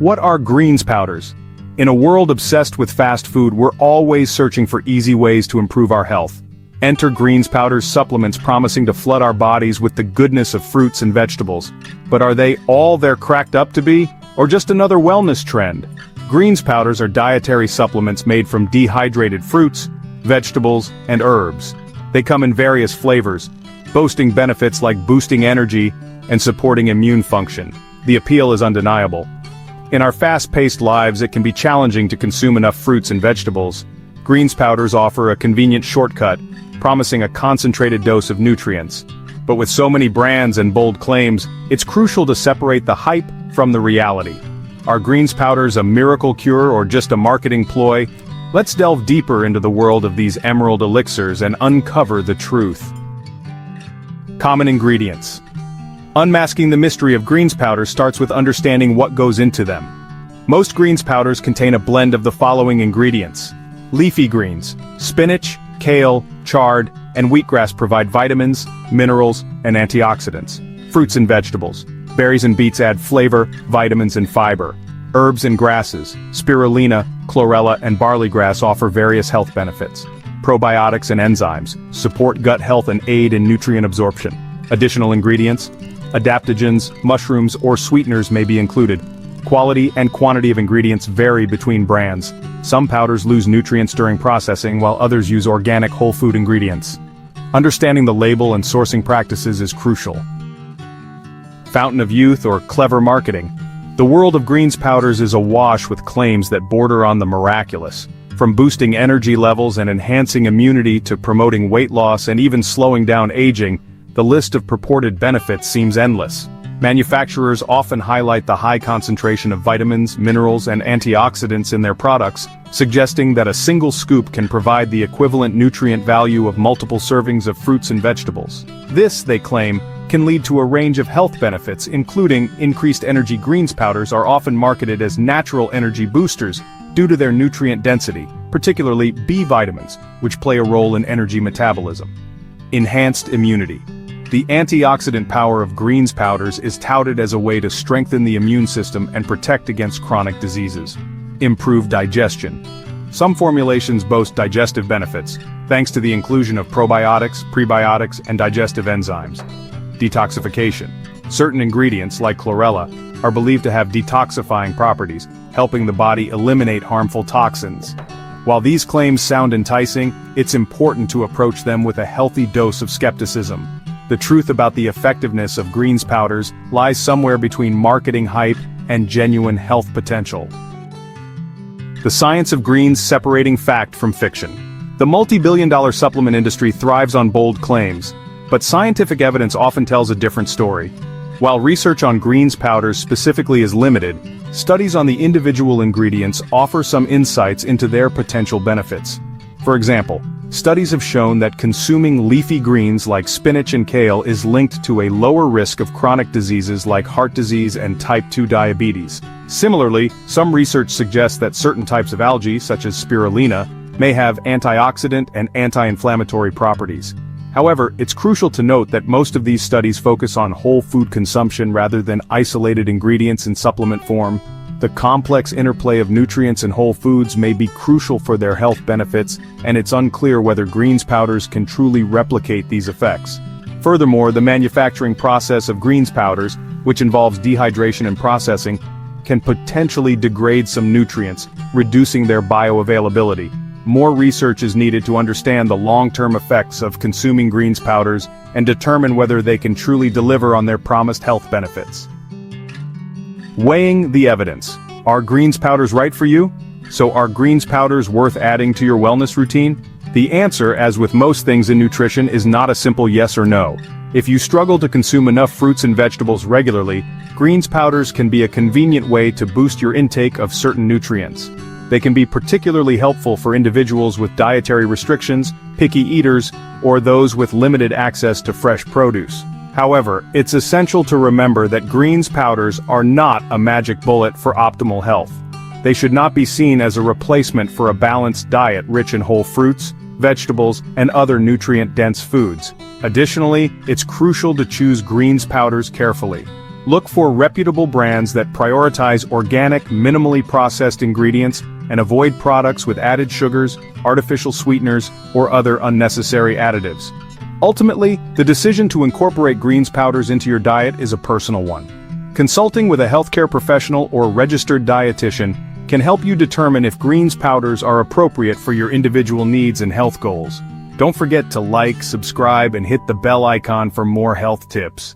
What are greens powders? In a world obsessed with fast food, we're always searching for easy ways to improve our health. Enter greens powders, supplements promising to flood our bodies with the goodness of fruits and vegetables. But are they all they're cracked up to be, or just another wellness trend? Greens powders are dietary supplements made from dehydrated fruits, vegetables, and herbs. They come in various flavors, boasting benefits like boosting energy and supporting immune function. The appeal is undeniable. In our fast-paced lives, it can be challenging to consume enough fruits and vegetables. Greens powders offer a convenient shortcut, promising a concentrated dose of nutrients. But with so many brands and bold claims, it's crucial to separate the hype from the reality. Are greens powders a miracle cure or just a marketing ploy? Let's delve deeper into the world of these emerald elixirs and uncover the truth. Common ingredients. Unmasking the mystery of greens powders starts with understanding what goes into them. Most greens powders contain a blend of the following ingredients. Leafy greens, spinach, kale, chard, and wheatgrass provide vitamins, minerals, and antioxidants. Fruits and vegetables. Berries and beets add flavor, vitamins, and fiber. Herbs and grasses, spirulina, chlorella, and barley grass offer various health benefits. Probiotics and enzymes support gut health and aid in nutrient absorption. Additional ingredients. Adaptogens, mushrooms, or sweeteners may be included. Quality and quantity of ingredients vary between brands. Some powders lose nutrients during processing, while others use organic whole food ingredients. Understanding the label and sourcing practices is crucial. Fountain of youth or clever marketing. The world of greens powders is awash with claims that border on the miraculous. From boosting energy levels and enhancing immunity to promoting weight loss and even slowing down aging, the list of purported benefits seems endless. Manufacturers often highlight the high concentration of vitamins, minerals, and antioxidants in their products, suggesting that a single scoop can provide the equivalent nutrient value of multiple servings of fruits and vegetables. This, they claim, can lead to a range of health benefits, including increased energy. Greens powders are often marketed as natural energy boosters due to their nutrient density, particularly B vitamins, which play a role in energy metabolism. Enhanced immunity. The antioxidant power of greens powders is touted as a way to strengthen the immune system and protect against chronic diseases. Improved digestion. Some formulations boast digestive benefits, thanks to the inclusion of probiotics, prebiotics, and digestive enzymes. Detoxification. Certain ingredients, like chlorella, are believed to have detoxifying properties, helping the body eliminate harmful toxins. While these claims sound enticing, it's important to approach them with a healthy dose of skepticism. The truth about the effectiveness of greens powders lies somewhere between marketing hype and genuine health potential. The science of greens separating fact from fiction. The multi-billion-dollar supplement industry thrives on bold claims, but scientific evidence often tells a different story. While research on greens powders specifically is limited, studies on the individual ingredients offer some insights into their potential benefits. For example, studies have shown that consuming leafy greens like spinach and kale is linked to a lower risk of chronic diseases like heart disease and type 2 diabetes. Similarly, some research suggests that certain types of algae, such as spirulina, may have antioxidant and anti-inflammatory properties. However, it's crucial to note that most of these studies focus on whole food consumption rather than isolated ingredients in supplement form. The complex interplay of nutrients in whole foods may be crucial for their health benefits, and it's unclear whether greens powders can truly replicate these effects. Furthermore, the manufacturing process of greens powders, which involves dehydration and processing, can potentially degrade some nutrients, reducing their bioavailability. More research is needed to understand the long-term effects of consuming greens powders and determine whether they can truly deliver on their promised health benefits. Weighing the evidence. Are greens powders right for you? So are greens powders worth adding to your wellness routine? The answer, as with most things in nutrition, is not a simple yes or no. If you struggle to consume enough fruits and vegetables regularly, greens powders can be a convenient way to boost your intake of certain nutrients. They can be particularly helpful for individuals with dietary restrictions, picky eaters, or those with limited access to fresh produce. However, it's essential to remember that greens powders are not a magic bullet for optimal health. They should not be seen as a replacement for a balanced diet rich in whole fruits, vegetables, and other nutrient-dense foods. Additionally, it's crucial to choose greens powders carefully. Look for reputable brands that prioritize organic, minimally processed ingredients and avoid products with added sugars, artificial sweeteners, or other unnecessary additives. Ultimately, the decision to incorporate greens powders into your diet is a personal one. Consulting with a healthcare professional or registered dietitian can help you determine if greens powders are appropriate for your individual needs and health goals. Don't forget to like, subscribe, and hit the bell icon for more health tips.